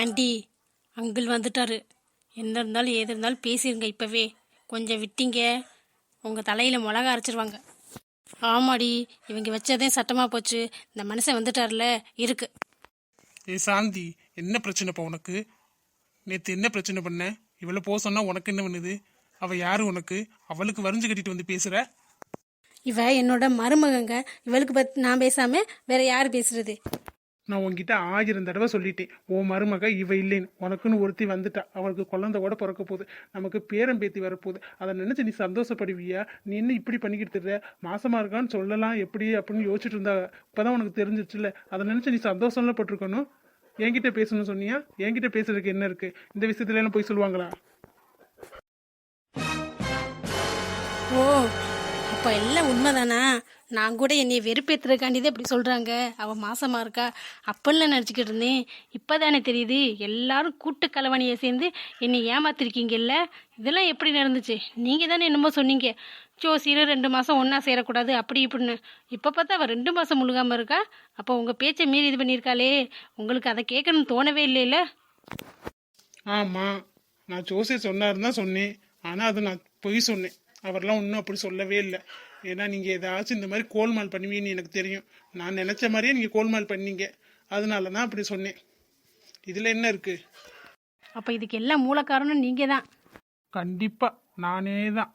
Aunty, uncle வந்துட்டாரு. என்ன இருந்தாலும் ஏது இருந்தாலும் பேசிருங்க இப்போவே. கொஞ்சம் விட்டீங்க உங்கள் தலையில் மிளகா அரைச்சிருவாங்க. ஆமாடி, இவங்க வச்சதே சட்டமாக போச்சு. இந்த மனுஷன் வந்துட்டார்ல இருக்கு. ஏ சாந்தி, என்ன பிரச்சனைப்பா உனக்கு? நேற்று என்ன பிரச்சனை பண்ண? இவளை போக சொன்னா உனக்கு என்ன பண்ணுது? அவ யாரு உனக்கு? அவளுக்கு வரிஞ்சு கட்டிட்டு வந்து பேசுற? இவ என்னோட மருமகங்க. இவளுக்கு பற்றி நான் பேசாம வேற யார் பேசுறது? நான் உன்கிட்ட 1000 தடவை சொல்லிட்டேன், உன் மருமக இவ இல்லைன்னு. உனக்குன்னு ஒருத்தி வந்துட்டா, அவளுக்கு குழந்தை கூட பிறக்க போகுது, நமக்கு பேரம் பேத்தி வரப்போகுது. அதை நினைச்சு நீ சந்தோஷப்படுவியா? நீ என்ன இப்படி பண்ணிக்கிட்டு இருக்க? மாசமா இருக்கான்னு சொல்லலாம் எப்படி அப்படின்னு யோசிச்சுட்டு இருந்தா, இப்பதான் உனக்கு தெரிஞ்சிச்சுல்ல. அதை நினைச்சு நீ சந்தோஷம்ல பட்டிருக்கணும். என்கிட்ட பேசணும்னு சொன்னியா? என்கிட்ட பேசுறதுக்கு என்ன இருக்கு? இந்த விஷயத்துல எல்லாம் போய் சொல்லுவாங்களா? ஓ, அப்போ எல்லாம் உண்மைதானா? நான் கூட என்னை வெறுப்பேற்றுறதுக்காண்டிதான் இப்படி சொல்கிறாங்க. அவள் மாசமாக இருக்கா அப்படின்லாம் நினச்சிக்கிட்டு இருந்தேன். இப்போ தானே தெரியுது எல்லாரும் கூட்டு கலவணியை சேர்ந்து என்னை ஏமாத்திருக்கீங்கல்ல. இதெல்லாம் எப்படி நடந்துச்சு? நீங்கள் தானே என்னமோ சொன்னீங்க, ஜோசியர் 2 மாதம் ஒன்றா சேரக்கூடாது அப்படி இப்படின்னு. இப்போ பார்த்தா அவள் 2 மாதம் முழுகாமல் இருக்கா. அப்போ உங்கள் பேச்சை மீறி இது பண்ணியிருக்காளே. உங்களுக்கு அதை கேட்கணும்னு தோணவே இல்லைல்ல? ஆமாம், நான் ஜோசியர் சொன்னாருன்னு தான் சொன்னேன். ஆனால் அது நான் பொய் சொன்னேன். அவரெல்லாம் ஒன்றும் அப்படி சொல்லவே இல்லை. ஏன்னா நீங்கள் ஏதாச்சும் இந்த மாதிரி கோல்மால் பண்ணுவீங்கன்னு எனக்கு தெரியும். நான் நினச்ச மாதிரியே நீங்கள் கோல்மால் பண்ணீங்க. அதனால தான் அப்படி சொன்னேன். இதில் என்ன இருக்குது? அப்போ இதுக்கு எல்லாம் மூல காரணம் நீங்கள் தான். கண்டிப்பாக நானே தான்.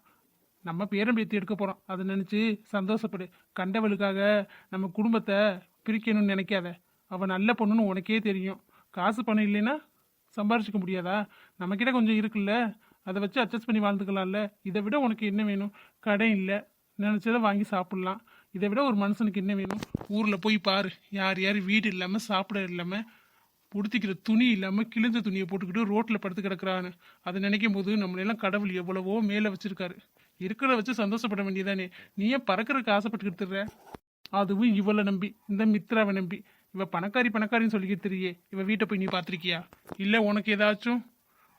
நம்ம பேரம் பேத்தி எடுக்க போகிறோம், அதை நினச்சி சந்தோஷப்படு. கண்டவளுக்காக நம்ம குடும்பத்தை பிரிக்கணும்னு நினைக்காத. அவள் நல்ல பொண்ணுன்னு உனக்கே தெரியும். காசு பணம் இல்லைன்னா சம்பாரிச்சிக்க முடியாதா? நம்மக்கிட்ட கொஞ்சம் இருக்குல்ல, அதை வச்சு அட்ஜஸ்ட் பண்ணி வாழ்ந்துக்கலாம்ல. இதை விட உனக்கு என்ன வேணும்? கடை இல்லை, நினச்சதை வாங்கி சாப்பிட்லாம். இதை விட ஒரு மனுஷனுக்கு என்ன வேணும்? ஊரில் போய் பாரு, யார் யார் வீடு இல்லாமல் சாப்பிட இல்லாமல் உடுத்திக்கிற துணி இல்லாமல் கிழிஞ்ச துணியை போட்டுக்கிட்டு ரோட்டில் படுத்து கிடக்குறான்னு. அதை நினைக்கும் போது நம்மளெல்லாம் கடவுள் எவ்வளவோ மேலே வச்சிருக்காரு. இருக்கிறத வச்சு சந்தோஷப்பட வேண்டியதானே. நீ ஏன் பறக்கிறதுக்கு ஆசைப்பட்டுக்கிட்டு? அதுவும் இவளை நம்பி, இந்த மித்ராவை நம்பி. இவ பணக்காரி பணக்காரின்னு சொல்லிக்கிட்டு தெரியே. இவ வீட்டை போய் நீ பார்த்துருக்கியா? இல்லை உனக்கு ஏதாச்சும்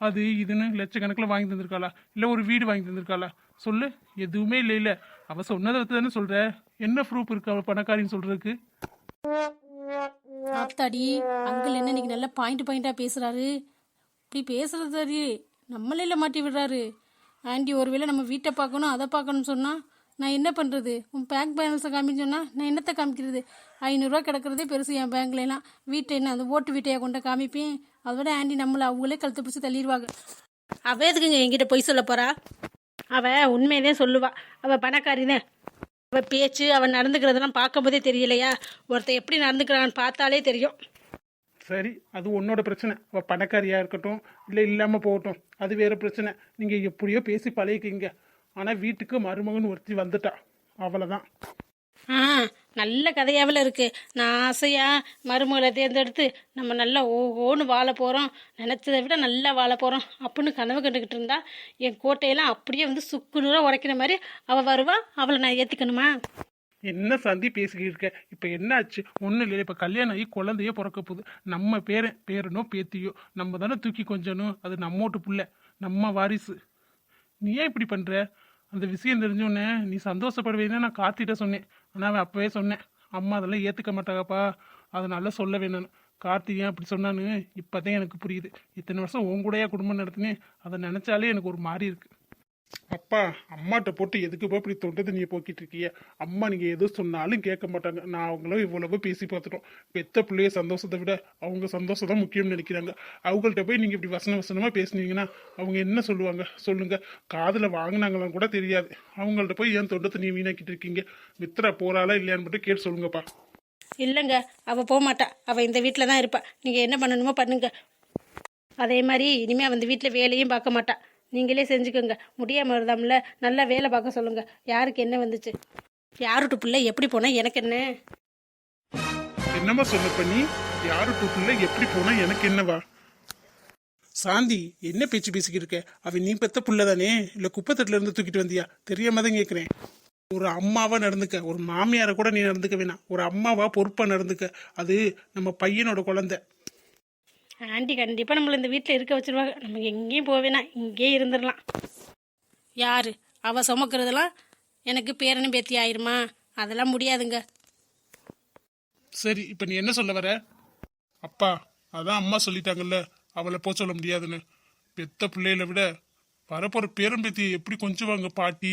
அது இதுன்னு லட்சக்கணக்கில் வாங்கி தந்திருக்காளா? இல்லை ஒரு வீடு வாங்கி தந்திருக்காளா? சொல்லு. எதுவுமே இல்லை. இல்லை, அவள் சொன்னதை வச்சு தானே சொல்கிற. என்ன ப்ரூஃப் இருக்கு அவள் பணக்காரின்னு சொல்கிறதுக்கு? ஆத்தாடி, அங்கிள் என்ன இன்னைக்கு நல்லா பாயிண்டா பேசுறாரு. இப்படி பேசுறது சரி, நம்மளே மாட்டி விடுறாரு. ஆண்டி ஒருவேளை நம்ம வீட்டை பார்க்கணும் அதை பார்க்கணும்னு சொன்னா நான் என்ன பண்றது? உன் பேங்க் பேலன்ஸை காமின்னு சொன்னா நான் என்னத்தை காமிக்கிறது? 500 ரூபா கிடக்கிறதே பெருசு என் பேங்க்ல எல்லாம். வீட்டை என்ன அந்த ஓட்டு வீட்டையா கொண்டு காமிப்பேன்? அதோட ஆண்டி நம்மளை அவங்களே கழுத்து பிடிச்சி தள்ளிடுவாங்க. அவ எதுக்குங்க என்கிட்ட பொய் சொல்ல போறா? அவ உண்மையதே சொல்லுவா. அவ பணக்காரிதான். அவ பேச்சு அவன் நடந்துக்கிறதெல்லாம் பார்க்கும் போதே தெரியலையா? ஒருத்தர் எப்படி நடந்துக்கிறான்னு பார்த்தாலே தெரியும். சரி, அது உன்னோட பிரச்சனை. அவள் பணக்காரியாக இருக்கட்டும், இல்லை இல்லாமல் போகட்டும், அது வேறு பிரச்சனை. நீங்கள் எப்படியோ பேசி பழகிக்கிங்க. ஆனால் வீட்டுக்கு மருமகன் ஒருத்தி வந்துட்டா, அவ்வளோதான். நல்ல கதையாவில் இருக்கு. நான் ஆசையா மருமகளை தேர்ந்தெடுத்து நம்ம நல்லா ஓன்னு வாழ போகிறோம், நினச்சதை விட நல்லா வாழ போகிறோம் அப்படின்னு கனவு கண்டுக்கிட்டு இருந்தா என் கோட்டையெல்லாம் அப்படியே வந்து சுக்குநூறாக உடைக்கிற மாதிரி அவள் வருவா. அவளை நான் ஏற்றுக்கணுமா? என்ன சந்தி பேசிக்கிட்டு இருக்க? இப்போ என்னாச்சு? ஒன்றும் இல்லை. இப்போ கல்யாணம் ஆகி குழந்தையே பிறக்க போகுது. நம்ம பேரனோ பேத்தியோ நம்ம தானே தூக்கி கொஞ்சணும். அது நம்மோட்டு புள்ள, நம்ம வாரிசு. நீ ஏன் இப்படி பண்ணுற? அந்த விஷயம் தெரிஞ்சோடனே நீ சந்தோஷப்படுவேன்னு நான் கார்த்திகிட்ட சொன்னேன். ஆனால் அவன் அப்போவே சொன்னேன், அம்மா அதெல்லாம் ஏற்றுக்க மாட்டாங்கப்பா, அதனால சொல்ல வேணும்னு. கார்த்தி ஏன் அப்படி சொன்னான்னு இப்போதான் எனக்கு புரியுது. இத்தனை வருஷம் உன் கூடயா குடும்பம் நடத்தினேன், அதை நினச்சாலே எனக்கு ஒரு மாதிரி இருக்குது. அப்பா, அம்மாட்ட போட்டு எதுக்குப்பா இப்படி தொண்டை தண்ணியை போக்கிட்டு இருக்கீங்க? அம்மா நீங்கள் எது சொன்னாலும் கேட்க மாட்டாங்க. நான் அவங்களும் இவ்வளவு பேசி பார்த்துட்டோம். பெத்த பிள்ளைய சந்தோஷத்தை விட அவங்க சந்தோஷம் தான் முக்கியம்னு நினைக்கிறாங்க. அவங்கள்ட்ட போய் நீங்கள் இப்படி வசனமாக பேசுனீங்கன்னா அவங்க என்ன சொல்லுவாங்க சொல்லுங்க? காதில் வாங்கினாங்களான்னு கூட தெரியாது. அவங்கள்ட்ட போய் ஏன் தொண்டை தண்ணியை வீணாக்கிட்டு இருக்கீங்க? மித்ரா போறாளா இல்லையான்னு மட்டும் கேட்டு சொல்லுங்கப்பா. இல்லைங்க, அவள் போக மாட்டா. அவள் இந்த வீட்டில் தான் இருப்பா. நீங்கள் என்ன பண்ணணுமோ பண்ணுங்க. அதே மாதிரி இனிமேல் அவன் இந்த வீட்டில் வேலையும் பார்க்க மாட்டா. நீங்களே செஞ்சுக்கோங்க. முடியாமல் இருந்தாமல நல்லா வேலை பார்க்க சொல்லுங்க. யாருக்கு என்ன வந்துச்சு? யாருட்டு பிள்ளை எப்படி போனால் எனக்கு என்ன? என்னம்மா சொன்ன பண்ணி? யாரு டூப்புல எப்படி போனா எனக்கு என்னவா? சாந்தி, என்ன பேச்சு பேசிக்கிட்டு இருக்க? அவன் நீ பெத்த புள்ள தானே, இல்லை குப்பத்தட்டுல இருந்து தூக்கிட்டு வந்தியா? தெரியாம தான் கேட்குறேன். ஒரு அம்மாவா நடந்துக்க. ஒரு மாமியாரை கூட நீ நடந்துக்க வேணாம். ஒரு அம்மாவா பொறுப்பா நடந்துக்க. அது நம்ம பையனோட குழந்தை. ஆண்டி கண்டிப்பாக நம்மளை இந்த வீட்டில் இருக்க வச்சுருவாங்க. நம்ம எங்கேயும் போவேனா, இங்கேயே இருந்துடலாம். யார் அவள் சுமக்கிறதெல்லாம் எனக்கு பேரனும் பேத்தி ஆயிருமா? அதெல்லாம் முடியாதுங்க. சரி, இப்போ நீ என்ன சொல்ல வர? அப்பா, அதான் அம்மா சொல்லிட்டாங்கல்ல அவளை போக சொல்ல முடியாதுன்னு. பெத்த பிள்ளைகளை விட வரப்போற பேரம்பேத்தியை எப்படி கொஞ்சுவாங்க பாட்டி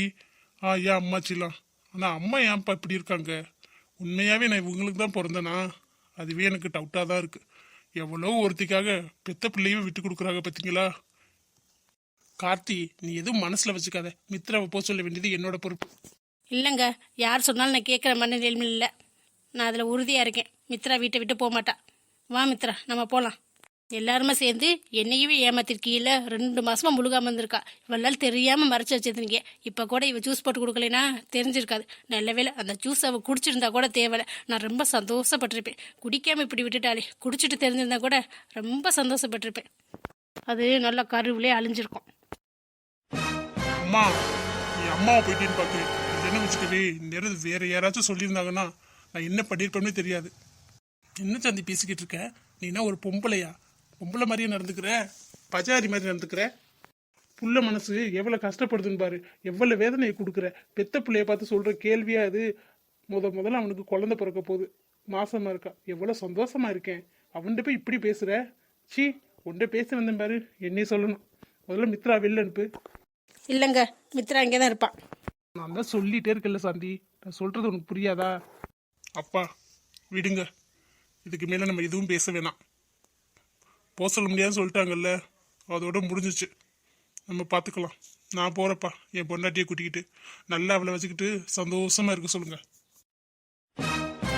ஆயா அம்மாச்சிலாம். ஆனா அம்மா ஏன்ப்பா இப்படி இருக்காங்க? உண்மையாவே நான் இவங்களுக்கு தான் பிறந்தேனா? அதுவே எனக்கு டவுட்டா தான் இருக்கு. எவ்வளோ ஒருத்திக்காக பெத்த பிள்ளையும் விட்டு கொடுக்குறாங்க பார்த்தீங்களா? கார்த்தி, நீ எதுவும் மனசுல வச்சுக்காத. மித்ராவை போக சொல்ல வேண்டியது என்னோட பொறுப்பு. இல்லைங்க, யார் சொன்னாலும் நான் கேட்குற மாதிரி நிலைமையில் இல்லை. நான் அதில் உறுதியாக இருக்கேன். மித்ரா வீட்டை விட்டு போக மாட்டா. வா மித்ரா, நம்ம போகலாம். எல்லாருமே சேர்ந்து என்னையவே ஏமாத்திருக்கீல. 2 மாசமா முழுகாம இருந்திருக்கா. இவளால் தெரியாமல் மறைச்சு வச்சிருந்தீங்க. இப்போ கூட இவ ஜூஸ் போட்டு கொடுக்கலைன்னா தெரிஞ்சிருக்காது. நல்ல வேளை அந்த ஜூஸ் அவள் குடிச்சிருந்தா கூட தேவையில்லை. நான் ரொம்ப சந்தோஷப்பட்டிருப்பேன். குடிக்காமல் இப்படி விட்டுட்டாலே. குடிச்சிட்டு தெரிஞ்சிருந்தா கூட ரொம்ப சந்தோஷப்பட்டிருப்பேன். அது நல்லா கருவிலே அழிஞ்சிருக்கும். அம்மா, நீ அம்மாவை போயிட்டேன்னு பார்க்குறேன். இது என்ன வச்சுக்கவே நேரம் வேற யாராச்சும் சொல்லியிருந்தாங்கன்னா நான் என்ன பண்ணியிருப்பேன்னு தெரியாது. என்ன சந்தி பேசிக்கிட்டு இருக்க? நீ என்ன ஒரு பொம்பளையா? பொம்பளை மாதிரியே நடந்துக்கிற, பஜாரி மாதிரி நடந்துக்கிற. புள்ள மனசு எவ்வளோ கஷ்டப்படுதுன்னு பாரு, எவ்வளோ வேதனையை கொடுக்குற. பெத்த பிள்ளைய பார்த்து சொல்கிற கேள்வியா அது? முதல்ல அவனுக்கு குழந்தை பிறக்க போகுது, மாசமா இருக்கா. எவ்வளோ சந்தோஷமா இருக்கேன். அவன்கிட்ட போய் இப்படி பேசுற? சி, உன்கிட்ட பேச வந்தேன் பாரு, என்னையே சொல்லணும். முதல்ல மித்ரா வெளில அனுப்பு. இல்லைங்க, மித்ரா இங்கே தான் இருப்பான். நான் தான் சொல்லிட்டே இருக்கல சாந்தி, நான் சொல்றது உனக்கு புரியாதா? அப்பா விடுங்க, இதுக்கு மேலே நம்ம எதுவும் பேச வேணாம். போக சொல்ல முடியாதுன்னு சொல்லிட்டாங்கல்ல, அதோட முடிஞ்சிச்சு. நம்ம பார்த்துக்கலாம். நான் போகிறப்பா என் பொண்டாட்டியை கூட்டிக்கிட்டு நல்லா அவளை வச்சுக்கிட்டு சந்தோஷமா இருக்க சொல்லுங்க.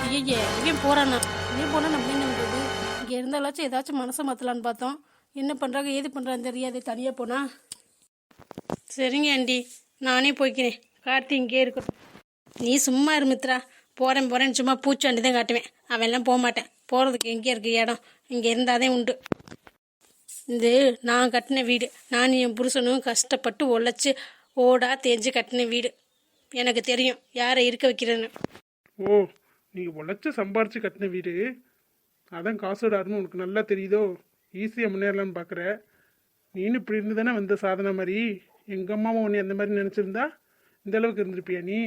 ஐயே, இவன் போகிறானா? இவன் போனால் நம்ம என்ன பண்ணுறது? இங்கே இருந்தாலாச்சும் ஏதாச்சும் மனசை மாற்றலான்னு பார்த்தோம். என்ன பண்ணுறாங்க ஏது பண்ணுறான்னு தெரியாது. தனியாக போனா. சரிங்க ஆண்டி, நானே போய்க்கிறேன். கார்த்தி இங்கே இருக்கட்டும். நீ சும்மா இரு மித்ரா. போகிறேன்னு சும்மா பூச்சாண்டி தான் காட்டுவேன். அவன் எல்லாம் போக மாட்டேன். போகிறதுக்கு எங்கே இருக்குது இடம்? இங்கே இருந்தாதே உண்டு. இது நான் கட்டின வீடு. நான் என் புருஷனும் கஷ்டப்பட்டு உழைச்சி ஓடா தேஞ்சு கட்டின வீடு. எனக்கு தெரியும் யாரை இருக்க வைக்கிறேன்னு. ஓ, நீங்கள் உழைச்சி சம்பாரிச்சு கட்டின வீடு, அதான் காசோடாருன்னு உனக்கு நல்லா தெரியுதோ? ஈஸியாக முன்னேறலான்னு பார்க்குற. நீனு இப்படி இருந்து தானே வந்த சாதனை மாதிரி. எங்கள் அம்மாவும் உன்னை அந்த மாதிரி நினச்சிருந்தா இந்த அளவுக்கு இருந்திருப்பியா நீ?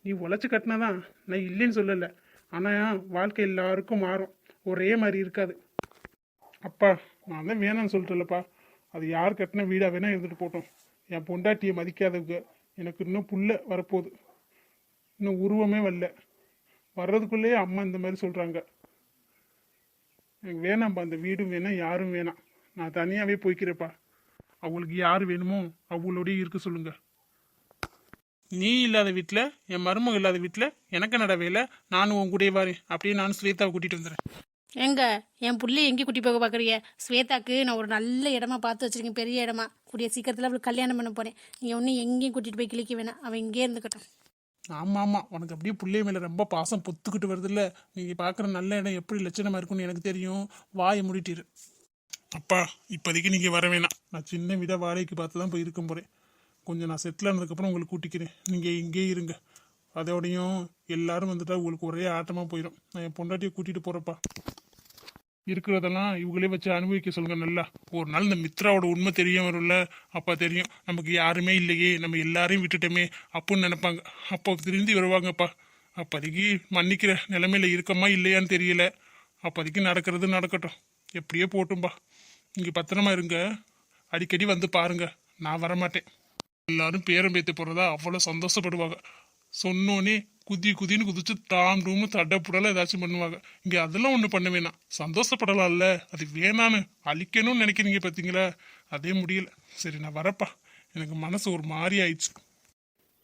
நீ உழைச்சி கட்டினாதான், நான் இல்லைன்னு சொல்லலை. ஆனால் வாழ்க்கை எல்லாருக்கும் மாறும், ஒரே மாதிரி இருக்காது. அப்பா, நான் தான் வேணான்னு சொல்லிட்டேன்லப்பா. அது யார் கட்டின வீடாக வேணா இருந்துட்டு போட்டோம். என் பொண்டாட்டியை மதிக்காதவங்க. எனக்கு இன்னும் புள்ள வரப்போகுது, இன்னும் உருவமே வரல. வர்றதுக்குள்ளேயே அம்மா இந்த மாதிரி சொல்கிறாங்க. எனக்கு வேணாம்ப்பா, அந்த வீடும் வேணாம், யாரும் வேணாம். நான் தனியாகவே போய்க்கிறேப்பா. அவங்களுக்கு யார் வேணுமோ அவங்களோடய இருக்க சொல்லுங்க. நீ இல்லாத வீட்டில், என் மருமக இல்லாத வீட்டில் எனக்கு என்னடா வேலை? நானும் உன் கூடயே வாரு. அப்படியே நானும் ஸ்வேதாவை கூட்டிகிட்டு வந்துடுறேன். எங்க என் புள்ளை எங்கே கூட்டி போக பார்க்குறீங்க? ஸ்வேதாக்கு நான் ஒரு நல்ல இடமா பார்த்து வச்சிருக்கேன், பெரிய இடமா. கூடிய சீக்கிரத்தில் அவளுக்கு கல்யாணம் பண்ண போகிறேன். நீங்கள் ஒன்றும் எங்கேயும் கூட்டிகிட்டு போய் கிளிக்க வேணாம். அவன் இங்கே இருந்துக்கட்டும். ஆமாம் ஆமாம், உனக்கு அப்படியே பிள்ளை மேலே ரொம்ப பாசம் பொத்துக்கிட்டு வருதுல்ல. நீங்கள் பார்க்குற நல்ல இடம் எப்படி லட்சணமாக இருக்குன்னு எனக்கு தெரியும். வாயை முடிட்டிரு. அப்பா, இப்போதைக்கு நீங்கள் வர வேணாம். நான் சின்ன வீடாக வாடகைக்கு பார்த்து தான் போய் இருக்க போகிறேன். கொஞ்சம் நான் செட்டில் ஆனதுக்கப்புறம் உங்களுக்கு கூட்டிக்கிறேன். நீங்கள் இங்கேயே இருங்க. அதோடையும் எல்லாரும் வந்துட்டா உங்களுக்கு ஒரே ஆட்டமாக போயிடும். நான் என் பொண்டாட்டியை கூட்டிகிட்டு போகிறப்பா. இருக்கிறதெல்லாம் இவங்களே வச்சு அனுபவிக்க சொல்லுங்க நல்லா. ஒரு நாள் இந்த மித்ராவோட உண்மை தெரிய வரும்ல, அப்போ தெரியும் நமக்கு யாருமே இல்லையே, நம்ம எல்லாரையும் விட்டுட்டோமே அப்படின்னு நினைப்பாங்க. அப்போ திருந்தி வருவாங்கப்பா. அப்போதைக்கு மன்னிக்கிற நிலைமையில இருக்கமா இல்லையான்னு தெரியல. அப்போதைக்கு நடக்கிறது நடக்கட்டும், எப்படியே போட்டும்பா. இங்கே பத்திரமா இருங்க, அடிக்கடி வந்து பாருங்க. நான் வரமாட்டேன். எல்லாரும் பேரம் பேத்து போகிறதா அவ்வளோ சந்தோஷப்படுவாங்க. சொன்னோன்னே குதின்னு குதிச்சு தாம் ரூமு தட்டப்புடலாம் ஏதாச்சும் பண்ணுவாங்க. இங்கே அதெல்லாம் ஒன்றும் பண்ண வேணாம், சந்தோஷப்படலாம்ல. அது வேணான்னு அழிக்கணும்னு நினைக்கிறீங்க பார்த்தீங்களா? அதே முடியல. சரி, நான் வரப்பா. எனக்கு மனசு ஒரு மாதிரி ஆயிடுச்சு.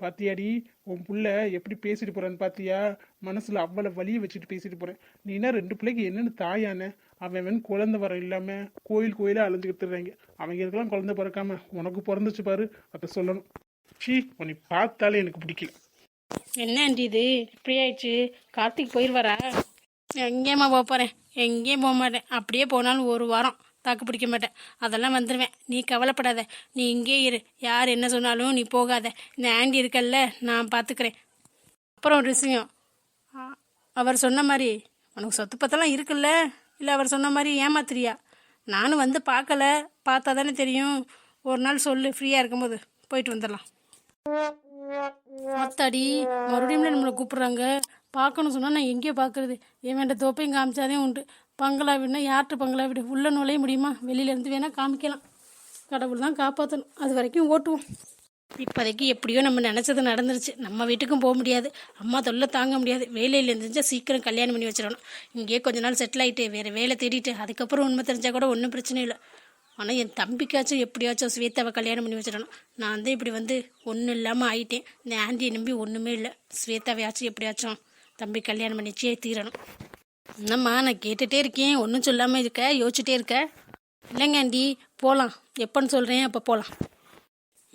பாத்தியாடி, உன் புள்ள எப்படி பேசிட்டு போறான்னு பாத்தியா? மனசுல அவ்வளவு வலியை வச்சுட்டு பேசிட்டு போறேன். நீனா 2 பிள்ளைக்கு என்னன்னு தாயானே? அவன் குழந்தை வர இல்லாம கோயிலா அலைஞ்சுக்கிட்டு இருக்காங்க. அவங்களுக்கெல்லாம் குழந்தை பிறக்காம உனக்கு பிறந்துச்சு பாரு, அதை சொல்லணும். சி, உன்னை பார்த்தாலே எனக்கு பிடிக்கல. என்ன ஆண்டி இது இப்படி ஆயிடுச்சு? கார்த்திக் போயிடுவாரா? எங்கேம்மா போக போகிறேன்? எங்கேயும் போக மாட்டேன். அப்படியே போனாலும் 1 வாரம் தாக்கு பிடிக்க மாட்டேன். அதெல்லாம் வந்துடுவேன். நீ கவலைப்படாத, நீ இங்கே இரு. யார் என்ன சொன்னாலும் நீ போகாத. இந்த ஆண்டி இருக்கல்ல, நான் பார்த்துக்கிறேன். அப்புறம் ஒரு விஷயம், அவர் சொன்ன மாதிரி உனக்கு சொத்து பத்தெல்லாம் இருக்குல்ல? இல்லை அவர் சொன்ன மாதிரி ஏமாத்துறியா? நானும் வந்து பார்க்கல, பார்த்தா தானே தெரியும். ஒரு நாள் சொல்லு, ஃப்ரீயாக இருக்கும்போது போயிட்டு வந்துடலாம். அத்தாடி, மறுபடியும் நம்மளை கூப்பிட்றாங்க. பார்க்கணும் சொன்னால் நான் எங்கேயோ பார்க்குறது? என் வேண்ட தோப்பையும் காமிச்சாதே உண்டு. பங்களா வீடுனா யார்கிட்ட பங்களா வீடு உள்ளே நுழைய முடியுமா? வெளியிலேருந்து வேணால் காமிக்கலாம். கடவுள் தான் காப்பாற்றணும். அது வரைக்கும் ஓட்டுவோம். இப்போதைக்கு எப்படியோ நம்ம நினச்சது நடந்துருச்சு. நம்ம வீட்டுக்கும் போக முடியாது, அம்மா தொல்லை தாங்க முடியாது. வேலையில் இருந்துச்சா சீக்கிரம் கல்யாணம் பண்ணி வச்சிடணும். இங்கேயே கொஞ்ச நாள் செட்டில் ஆகிட்டு வேறு வேலை தேடிட்டு அதுக்கப்புறம் உண்மை தெரிஞ்சால் கூட ஒன்றும் பிரச்சனை இல்லை. ஆனால் என் தம்பிக்காச்சும் எப்படியாச்சும் ஸ்வேதாவை கல்யாணம் பண்ணி வச்சிடணும். நான் வந்து இப்படி வந்து ஒன்றும் இல்லாமல் ஆகிட்டேன். இந்த ஆண்டியை நம்பி ஒன்றுமே இல்லை. ஸ்வேதாவையாச்சும் எப்படியாச்சும் தம்பி கல்யாணம் பண்ணிச்சே தீரணும். என்னம்மா நான் கேட்டுகிட்டே இருக்கேன், ஒன்றும் சொல்லாமல் இருக்க, யோசிச்சுட்டே இருக்க? இல்லைங்க ஆண்டி, போகலாம். எப்போன்னு சொல்கிறேன் அப்போ போகலாம்.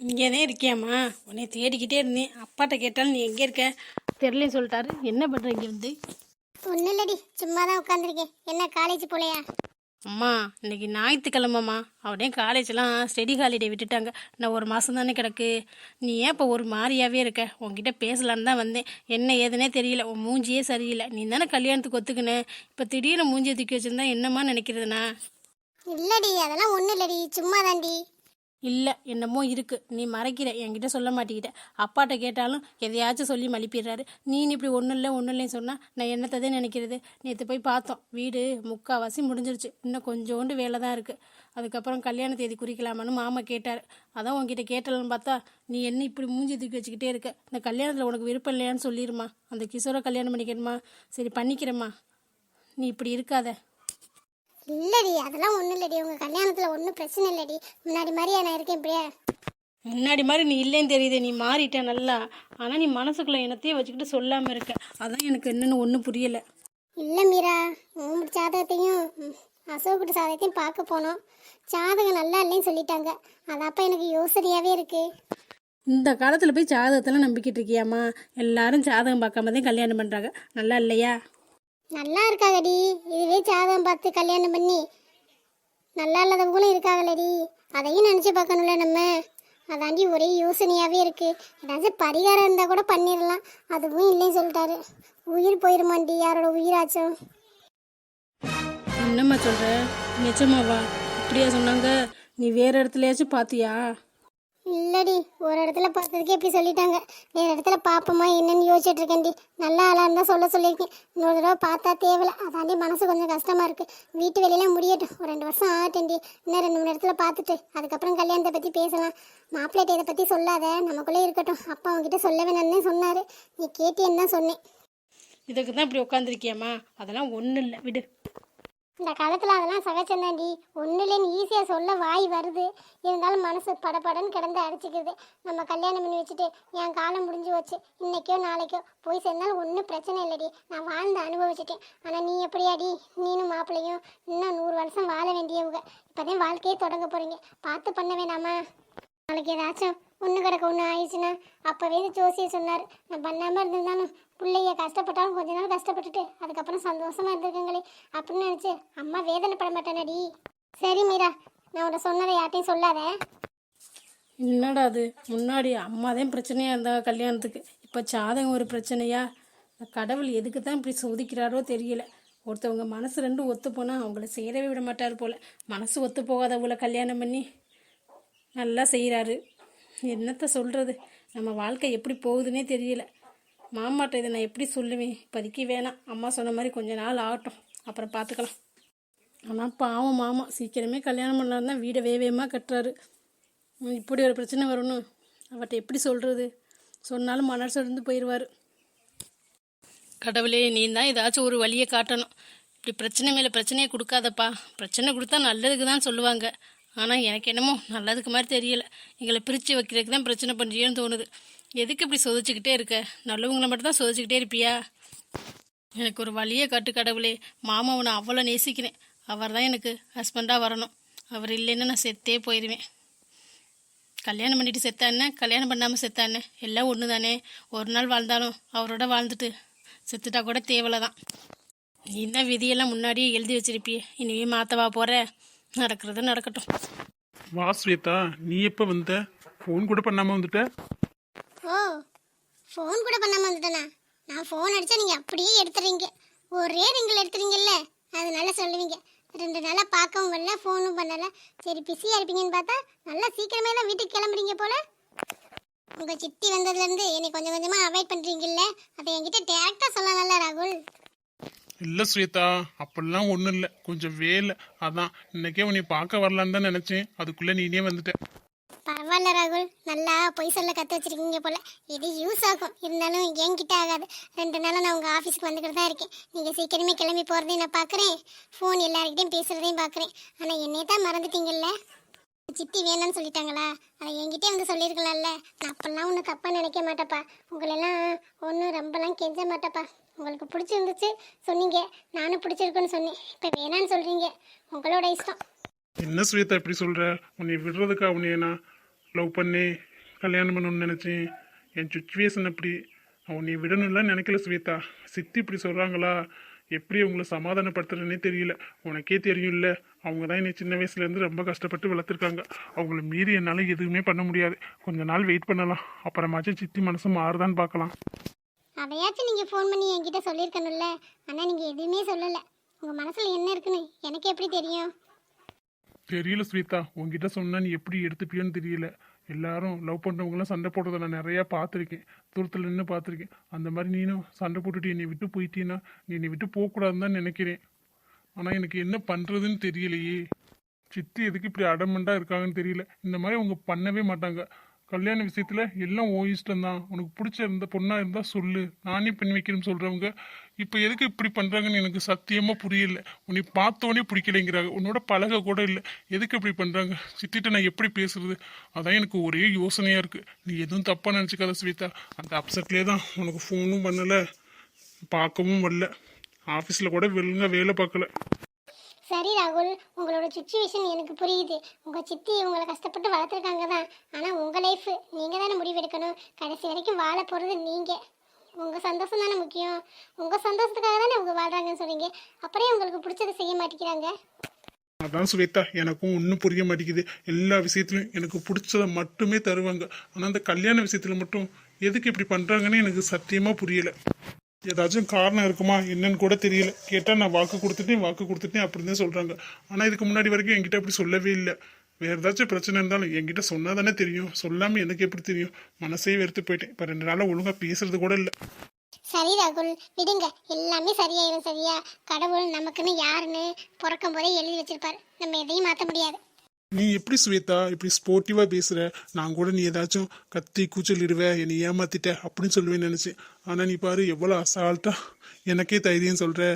இங்கே தான் இருக்கியாம்மா? உன்னை தேடிக்கிட்டே இருந்தேன். அப்பாட்ட கேட்டாலும் நீ எங்கே இருக்க தெரியலன்னு சொல்லிட்டாரு. என்ன பண்ணுற இங்கே வந்து? ஒன்றும் இல்லடி, சும்மா தான் உட்காந்துருக்கேன். என்ன காலேஜ் போலையா? அம்மா இன்னைக்கு ஞாயிற்றுக்கிழமம்மா. அவனே காலேஜெலாம் ஸ்டடி ஹாலிடே விட்டுட்டாங்க. நான் ஒரு மாதம் தானே கிடக்கு. நீ ஏன் இப்போ ஒரு மாதிரியாகவே இருக்க? உன்கிட்ட பேசலான்னு தான் வந்தேன். என்ன ஏதுனே தெரியல, உன் மூஞ்சியே சரியில்லை. நீ தானே கல்யாணத்துக்கு ஒத்துக்குன்னு இப்போ திடீர்னு மூஞ்சியை தூக்கி வச்சுருந்தா என்னம்மா நினைக்கிறதுண்ணா? இல்லடி, அதெல்லாம் ஒன்றும் இல்லடி, சும்மா தாண்டி. இல்லை என்னமோ இருக்குது, நீ மறைக்கிற, என்கிட்ட சொல்ல மாட்டேங்கிட்ட. அப்பாட்ட கேட்டாலும் எதையாச்சும் சொல்லி மலிப்பிடுறாரு. நீ இப்படி ஒன்றும் இல்லைன்னு சொன்னால் நான் என்னத்ததே நினைக்கிறது? நேற்று போய் பார்த்தோம், வீடு முக்கால்வாசி முடிஞ்சிருச்சு. இன்னும் கொஞ்சோண்டு வேலை தான் இருக்குது. அதுக்கப்புறம் கல்யாண தேதி குறிக்கலாமான்னு மாமா கேட்டார். அதான் உன்கிட்ட கேட்டலன்னு பார்த்தா நீ என்ன இப்படி மூஞ்சி தூக்கி வச்சுக்கிட்டே இருக்க. இந்த கல்யாணத்தில் உனக்கு விருப்பம் இல்லையான்னு சொல்லிடுமா. அந்த கிஷோரை கல்யாணம் பண்ணிக்கணுமா? சரி பண்ணிக்கிறேம்மா, நீ இப்படி இருக்காத. இல்லடி, அதெல்லாம் ஒன்றும் இல்லடி. உங்கள் கல்யாணத்தில் ஒன்றும் பிரச்சனை இல்லடி. முன்னாடி மாதிரியா நான் இருக்கேன் இப்படியே? முன்னாடி மாதிரி நீ இல்லைன்னு தெரியுது, நீ மாறிட்ட நல்லா. ஆனால் நீ மனசுக்குள்ளே என்னத்தையும் வச்சுக்கிட்டு சொல்லாமல் இருக்க. அதான் எனக்கு என்னென்னு ஒன்றும் புரியலை. இல்லை மீரா, உன் ஜாதகத்தையும் அசோகட்டு ஜாதகத்தையும் பார்க்க போனோம். ஜாதகம் நல்லா இல்லைன்னு சொல்லிட்டாங்க. அதப்போ எனக்கு யோசனையாகவே இருக்குது. இந்த காலத்தில் போய் ஜாதகத்தெல்லாம் நம்பிக்கிட்டு இருக்கியாம்மா? எல்லாரும் ஜாதகம் பார்க்காம தான் கல்யாணம் பண்ணுறாங்க. நல்லா இல்லையா? நல்லா இருக்காகடி. இதுவே ஜாதகம் பார்த்து கல்யாணம் பண்ணி நல்லா இல்லாதவங்களும் இருக்காங்களடி. அதையும் நினச்சி பார்க்கணும்ல நம்ம. அதாண்டி ஒரே யோசனையாகவே இருக்குது. ஏதாச்சும் பரிகாரம் இருந்தால் கூட பண்ணிடலாம். அதுவும் இல்லைன்னு சொல்லிட்டாரு. உயிர் போயிருமாண்டி, யாரோட உயிராச்சும். என்னம்மா சொல்கிற? நிஜமாவா? இப்படியா சொன்னாங்க? நீ வேறு இடத்துலயாச்சும் பார்த்தியா? இல்லடி, ஒரு இடத்துல பார்த்ததுக்கே இப்படி சொல்லிட்டாங்க. வேறு இடத்துல பார்ப்போமா என்னன்னு யோசிச்சுட்டு இருக்கேன்டி. நல்லா ஆளாக இருந்தால் சொல்லியிருக்கேன். இன்னொரு தடவை பார்த்தா தேவையில்ல. அதாண்டி மனசு கொஞ்சம் கஷ்டமாக இருக்குது. வீட்டு வேலையெல்லாம் முடியட்டும், ஒரு 2 வருஷம் ஆகட்டேன்டி. இன்னும் 2-3 இடத்துல பார்த்துட்டு அதுக்கப்புறம் கல்யாணத்தை பற்றி பேசலாம். மாப்பிள்ளைகிட்ட இதை பற்றி சொல்லாத, நமக்குள்ளே இருக்கட்டும். அப்பா அவங்ககிட்ட சொல்ல வேணாம்னே சொன்னார். நீ கேட்டியன்னு தான் சொன்னேன். இதுக்கு தான் இப்படி உட்காந்துருக்கியாம்மா? அதெல்லாம் ஒன்றும் இல்லை, விடு. இந்த காலத்தில் அதெல்லாம் சகச்சந்தாண்டி. ஒன்றும் இல்லைன்னு ஈஸியாக சொல்ல வாய் வருது. இருந்தாலும் மனசு படபடன்னு கிடந்து அடிச்சுக்குது. நம்ம கல்யாணம் பண்ணி வச்சுட்டு என் காலம் முடிஞ்சு வச்சு இன்னைக்கோ நாளைக்கோ போய் சேர்ந்தாலும் ஒன்றும் பிரச்சனை இல்லடி. நான் வாழ்ந்து அனுபவிச்சிட்டேன். ஆனால் நீ எப்படியாடி? நீனும் மாப்பிள்ளையும் இன்னும் 100 வருஷம் வாழ வேண்டியவங்க. இப்போதான் வாழ்க்கையே தொடங்க போகிறீங்க. பார்த்து பண்ண வேணாமா? நாளைக்கு ஏதாச்சும் ஒன்று கிடக்க ஒன்று ஆயிடுச்சுன்னா அப்போவே ஜோசியை சொன்னார். நான் பண்ணாமல் இருந்திருந்தாலும் பிள்ளைய கஷ்டப்பட்டாலும் கொஞ்ச நாள் கஷ்டப்பட்டுட்டு அதுக்கப்புறம் சந்தோஷமாக இருந்திருக்கங்களே அப்படின்னு நினச்சி அம்மா வேதனைப்பட மாட்டேனடி. சரி மீரா, நான் உன்னை சொன்னதை யார்ட்டையும் சொல்லாத. என்னடா அது? முன்னாடி அம்மாதான் பிரச்சனையாக இருந்தா கல்யாணத்துக்கு, இப்போ ஜாதகம் ஒரு பிரச்சனையா? இந்த கடவுள் எதுக்கு தான் இப்படி சோதிக்கிறாரோ தெரியல. ஒருத்தவங்க மனசு ரெண்டும் ஒத்து போனால் அவங்கள சேரவே விட மாட்டார் போல். மனசு ஒத்து போகாதவங்கள கல்யாணம் பண்ணி நல்லா செய்கிறாரு. என்னத்த சொல்கிறது? நம்ம வாழ்க்கை எப்படி போகுதுன்னே தெரியல. மாமாட்ட இதை நான் எப்படி சொல்லுவேன்? இப்போதைக்கு வேணாம், அம்மா சொன்ன மாதிரி கொஞ்ச நாள் ஆகட்டும், அப்புறம் பார்த்துக்கலாம். ஆனால் பாவம் மாமா சீக்கிரமே கல்யாணம் பண்ணாருன்னா வீடை வேகமாக கட்டுறாரு. இப்படி ஒரு பிரச்சனை வரணும், அவர்கிட்ட எப்படி சொல்கிறது? சொன்னாலும் மனசு இருந்து போயிடுவார். கடவுளே, நீ தான் ஏதாச்சும் ஒரு வழியை காட்டணும். இப்படி பிரச்சனை மேலே பிரச்சனையை கொடுக்காதப்பா. பிரச்சனை கொடுத்தா நல்லதுக்கு தான் சொல்லுவாங்க. ஆனால் எனக்கு என்னமோ நல்லதுக்கு மாதிரி தெரியல. எங்களை பிரித்து வைக்கிறதுக்கு தான் பிரச்சனை பண்ணுறியோன்னு தோணுது. எதுக்கு இப்படி சொதிச்சுக்கிட்டே இருக்க? நல்லவங்களை மட்டும் தான் சொதிச்சுக்கிட்டே இருப்பியா? எனக்கு ஒரு வழியை காட்டு கடவுளே. மாமாவை நான் அவ்வளோ நேசிக்கிறேன். அவர் தான் எனக்கு ஹஸ்பண்டாக வரணும். அவர் இல்லைன்னா நான் செத்தே போயிடுவேன். கல்யாணம் பண்ணிட்டு செத்தானே, கல்யாணம் பண்ணாமல் செத்தானே, எல்லாம் ஒன்று தானே. ஒரு நாள் வாழ்ந்தாலும் அவரோட வாழ்ந்துட்டு செத்துட்டா கூட தேவலை தான். நீ தான் விதியெல்லாம் முன்னாடியே எழுதி வச்சிருப்பியே, இனிமே மாற்றவா போகிற? நடக்கிறது நடக்கட்டும். வா ஸ்வேதா, நீ எப்போ வந்த? ஃபோன் கூட பண்ணாமல் வந்துட்ட? ஓ, ஃபோன் கூட பண்ணாமல் வந்துட்டேனா? நான் ஃபோன் அடித்தா நீங்கள் அப்படியே எடுத்துறீங்க. ஒரே ரிங்கில் எடுத்துறீங்கல்ல, அதனால சொல்லுவீங்க. 2 நாளாக பார்க்கவும் வரல, ஃபோனும் பண்ணலை. சரி பிஸியாக இருப்பீங்கன்னு பார்த்தா நல்லா சீக்கிரமே தான் வீட்டுக்கு கிளம்புறீங்க போல. உங்கள் சித்தி வந்ததுலேருந்து என்னை கொஞ்சம் கொஞ்சமாக அவாய்ட் பண்ணுறீங்கல்ல, அதை என்கிட்ட டேரெக்டாக சொல்லலாம்ல ராகுல். இல்லை ஸ்வேதா, அப்படிலாம் ஒன்றும் இல்லை, கொஞ்சம் வேலை. அதான் இன்னைக்கே உன்னை பார்க்க வரலான்னு தான் நினச்சேன், அதுக்குள்ளே நீனே வந்துட்ட. பரவாயில்ல ராகுல், நல்லா பொய் சொல்ல கற்று வச்சிருக்கீங்க போல. இது யூஸ் ஆகும், இருந்தாலும் என்கிட்ட ஆகாது. 2 நாளாக நான் உங்கள் ஆஃபீஸ்க்கு வந்துக்கிட்டு தான் இருக்கேன். நீங்கள் சீக்கிரமே கிளம்பி போகிறதையும் நான் பார்க்குறேன், ஃபோன் எல்லாருக்கிட்டையும் பேசுகிறதையும் பார்க்குறேன். ஆனால் என்னையே தான் மறந்துட்டீங்கல்ல. சித்தி வேணான்னு சொல்லிட்டாங்களா? அதை என்கிட்டே வந்து சொல்லியிருக்கலாம்ல. நான் அப்பெல்லாம் ஒன்றும் தப்பாக நினைக்க மாட்டேப்பா. உங்களெல்லாம் ஒன்றும் ரொம்பலாம் கெஞ்ச மாட்டேப்பா. உங்களுக்கு பிடிச்சிருந்துச்சு சொன்னீங்க, நானும் பிடிச்சிருக்குன்னு சொன்னேன். இப்போ வேணான்னு சொல்கிறீங்க, உங்களோட இஷ்டம். என்ன ஸ்வேதா இப்படி சொல்கிற? உன்னை விடுறதுக்கா உன்னை நான் லவ் பண்ணி கல்யாணம் பண்ணணும்னு நினச்சேன். என் சுச்சுவேஷன் அப்படி. உன்னை விடணும்லாம் நினைக்கல ஸ்வேதா. சித்தி இப்படி சொல்கிறாங்களா? எப்படி அவங்கள சமாதானப்படுத்துறதுனே தெரியல. உனக்கே தெரியும்ல, அவங்க தான் என்னை சின்ன வயசுலேருந்து ரொம்ப கஷ்டப்பட்டு வளர்த்துருக்காங்க. அவங்கள மீறி என்னால் எதுவுமே பண்ண முடியாது. கொஞ்ச நாள் வெயிட் பண்ணலாம், அப்புறமாச்சும் சித்தி மனசு மாறுதான்னு பார்க்கலாம். அதையாச்சும் நீங்கள் ஃபோன் பண்ணி என்கிட்ட சொல்லியிருக்கணும்ல. ஆனால் நீங்கள் எதுவுமே சொல்லலை. உங்கள் மனசில் என்ன இருக்குன்னு எனக்கு எப்படி தெரியும்? தெரியல ஸ்வேதா, உங்ககிட்ட சொன்னா நீ எப்படி எடுத்துப்பியோன்னு தெரியல. எல்லாரும் லவ் பண்ணுறவங்களாம் சண்டை போடுறத நான் நிறையா பார்த்துருக்கேன், தூரத்தில் நின்று பார்த்துருக்கேன். அந்த மாதிரி நீனும் சண்டை போட்டுட்டு என்னை விட்டு போயிட்டீன்னா நீ என்னை விட்டு போகக்கூடாதுன்னு தான் நினைக்கிறேன். ஆனால் எனக்கு என்ன பண்ணுறதுன்னு தெரியலையே. சித்தி எதுக்கு இப்படி அடமண்டாக இருக்காங்கன்னு தெரியல. இந்த மாதிரி அவங்க பண்ணவே மாட்டாங்க. கல்யாண விஷயத்தில் எல்லாம் ஓ இஷ்டம்தான். உனக்கு பிடிச்ச இருந்த பொண்ணாக இருந்தால் சொல்லு, நானே பெண் வைக்கிறேன்னு சொல்கிறவங்க இப்போ எதுக்கு இப்படி பண்ணுறாங்கன்னு எனக்கு சத்தியமாக புரியல. உன்னை பார்த்தோன்னே பிடிக்கலைங்கிறாங்க, உன்னோட பழக கூட இல்லை. எதுக்கு இப்படி பண்ணுறாங்க? சித்திட்ட நான் எப்படி பேசுறது? அதான் எனக்கு ஒரே யோசனையாக இருக்குது. நீ எதுவும் தப்பாக நினச்சிக்காத ஸ்வேதா. அந்த அப்செட்லேயே தான் உனக்கு ஃபோனும் பண்ணலை, பார்க்கவும் வரல. ஆஃபீஸில் கூட ஒழுங்கா வேலை பார்க்கல. சரி ராகுல், உங்களோட சுச்சுவேஷன் எனக்கு புரியுது. உங்கள் சித்தி உங்களை கஷ்டப்பட்டு வளர்த்துருக்காங்க தான். ஆனால் உங்கள் லைஃப் நீங்கள் தானே முடிவெடுக்கணும். கடைசி வரைக்கும் வாழ போகிறது நீங்கள். உங்கள் சந்தோஷம் தானே முக்கியம். உங்கள் சந்தோஷத்துக்காக தானே அவங்க வாழ்கிறாங்கன்னு சொன்னீங்க. அப்புறம் உங்களுக்கு பிடிச்சதை செய்ய மாட்டேங்கிறாங்க. அதான் ஸ்வேதா, எனக்கும் ஒன்றும் புரிய மாட்டேங்குது. எல்லா விஷயத்துலையும் எனக்கு பிடிச்சதை மட்டுமே தருவாங்க. ஆனால் அந்த கல்யாண விஷயத்தில் மட்டும் எதுக்கு இப்படி பண்ணுறாங்கன்னு எனக்கு சத்தியமாக புரியல. ஏதாச்சும் காரணம் இருக்குமா என்னன்னு கூட தெரியல. கேட்டால் நான் வாக்கு கொடுத்துட்டேன் அப்படின்னு தான் சொல்கிறாங்க. ஆனால் இதுக்கு முன்னாடி வரைக்கும் என்கிட்ட அப்படி சொல்லவே இல்லை. வேறு ஏதாச்சும் பிரச்சனை இருந்தாலும் என்கிட்ட சொன்னால் தானே தெரியும். சொல்லாமல் எனக்கு எப்படி தெரியும்? மனசே வெறுத்து போயிட்டேன். இப்போ 2 நாளாக ஒழுங்காக பேசுறது கூட இல்லை. சரி ராகுல், விடுங்க, எல்லாமே சரியாயிடும். சரியா? கடவுள் நமக்குன்னு யாருன்னு பிறக்கும் போதே எழுதி வச்சிருப்பாரு. நம்ம எதையும் மாற்ற முடியாது. நீ எப்படி ஸ்வேதா இப்படி ஸ்போர்ட்டிவாக பேசுகிற? நான் கூட நீ ஏதாச்சும் கத்தி கூச்சலிடுவ, என்னை ஏமாத்திட்ட அப்படின்னு சொல்லுவேன்னு நினச்சேன். ஆனால் நீ பாரு எவ்வளோ அசால்ட்டாக எனக்கே தைரியம் சொல்கிற.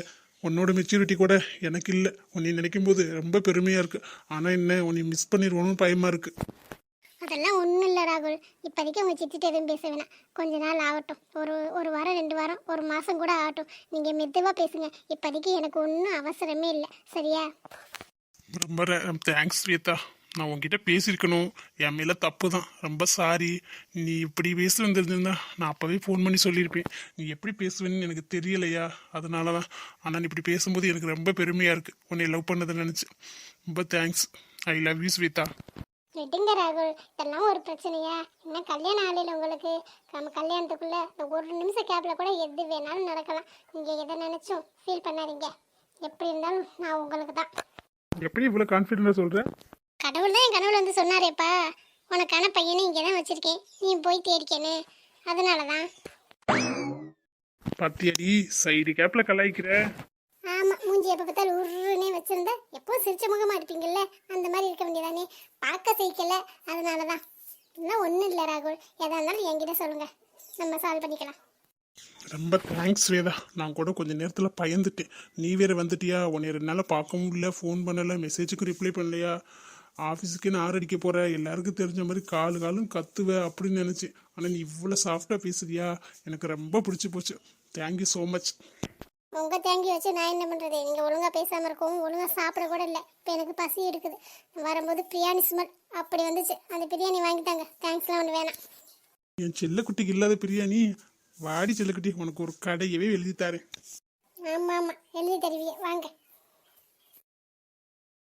உன்னோட மெச்சூரிட்டி கூட எனக்கு இல்லை. உன்னை நினைக்கும் போது ரொம்ப பெருமையாக இருக்குது. ஆனால் என்ன, உன்னை மிஸ் பண்ணிடுவோன்னு பயமாக இருக்குது. அதெல்லாம் ஒன்றும் இல்லை ராகுல். இப்போதைக்கு உங்கள் சித்திட்டு எதுவும் பேச வேணாம். கொஞ்ச நாள் ஆகட்டும். ஒரு வாரம் 2 வாரம் 1 மாதம் கூட ஆகட்டும். நீங்கள் மெதுவாக பேசுங்க. இப்போதைக்கு எனக்கு ஒன்றும் அவசரமே இல்லை. சரியா? ரொம்ப தேங்க்ஸ் ஸ்வேதா. நான் உங்ககிட்ட பேசியிருக்கணும், என் மேலே தப்பு தான். ரொம்ப சாரி. நீ இப்படி பேச வந்திருந்தா நான் அப்போவே ஃபோன் பண்ணி சொல்லியிருப்பேன். நீ எப்படி பேசுவேன்னு எனக்கு தெரியலையா, அதனால தான். ஆனால் நீ இப்படி பேசும்போது எனக்கு ரொம்ப பெருமையாக இருக்குது, உன்னை லவ் பண்ணதை நினச்சி. ரொம்ப thanks. I love you Shweta. விடுங்க ராகுல், இதெல்லாம் ஒரு பிரச்சனையா? இன்னும் கல்யாணம் ஆலையில் உங்களுக்கு. நம்ம கல்யாணத்துக்குள்ளே இந்த 1 நிமிஷம் கேப்பில் கூட எது வேணாலும் நடக்கலாம். நீங்கள் எதை நினச்சும் ஃபீல் பண்ணாதீங்க. எப்படி இருந்தாலும் நான் உங்களுக்கு தான். எப்படி இவ்வளோ கான்ஃபிடென்ட்டாக சொல்கிறேன்? கடவுள் தான் என் கனவுல வந்து சொன்னாரேப்பா, உனக்கான பையனை இங்கே தான் வச்சுருக்கேன், நீ போய் தேடிக்கன்னு. அதனால தான். பத்தியடி சைடு கேப்பில் கலாய்க்கிற. ஆமாம், மூஞ்சி எப்போ பார்த்தாலும் உருன்னே வச்சுருந்தா எப்போவும் சிரிச்ச முகமாக இருப்பீங்கள்ல, அந்த மாதிரி இருக்க வேண்டியதானே. பார்க்க சிரிக்கல, அதனால தான். இன்னும் ஒன்றும் இல்லை ராகுல், எதாக இருந்தாலும் என்கிட்ட சொல்லுங்கள், நம்ம சால்வ் பண்ணிக்கலாம். ரொம்ப தேங்க்ஸ் ஸ்வேதா. நான் கூட கொஞ்சம் நேரத்தில் பயந்துட்டேன். நீ வேறு வந்துட்டியா, உன்னை 2 நாளாக பார்க்கவும் இல்லை, ஃபோன் பண்ணலை, மெசேஜுக்கு ரிப்ளை பண்ணலையா. ஆஃபீஸுக்கு நான் அடிக்க போகிற, எல்லாருக்கும் தெரிஞ்ச மாதிரி காலும் கத்துவ அப்படின்னு நினச்சேன். ஆனால் நீ இவ்வளோ சாஃப்டாக பேசுறியா, எனக்கு ரொம்ப பிடிச்சி போச்சு. Thank you so much. உங்கள் தேங்கி வச்சு நான் என்ன பண்ணுறது? நீங்கள் ஒழுங்காக பேசாமல் இருக்கவும் ஒழுங்காக சாப்பிட கூட இல்லை. இப்போ எனக்கு பசி எடுக்குது. வரும்போது பிரியாணி ஸ்மெல் அப்படி வந்துச்சு. அந்த பிரியாணி வாங்கிட்டாங்க. தேங்க்ஸ்லாம் ஒன்று வேணாம். என் செல்லக்குட்டிக்கு இல்லாத பிரியாணி, வாடி செல்லக்குட்டி, உனக்கு ஒரு கடையவே எழுதி தரேன். ஆமாம், எழுதி தருவீங்க, வாங்க.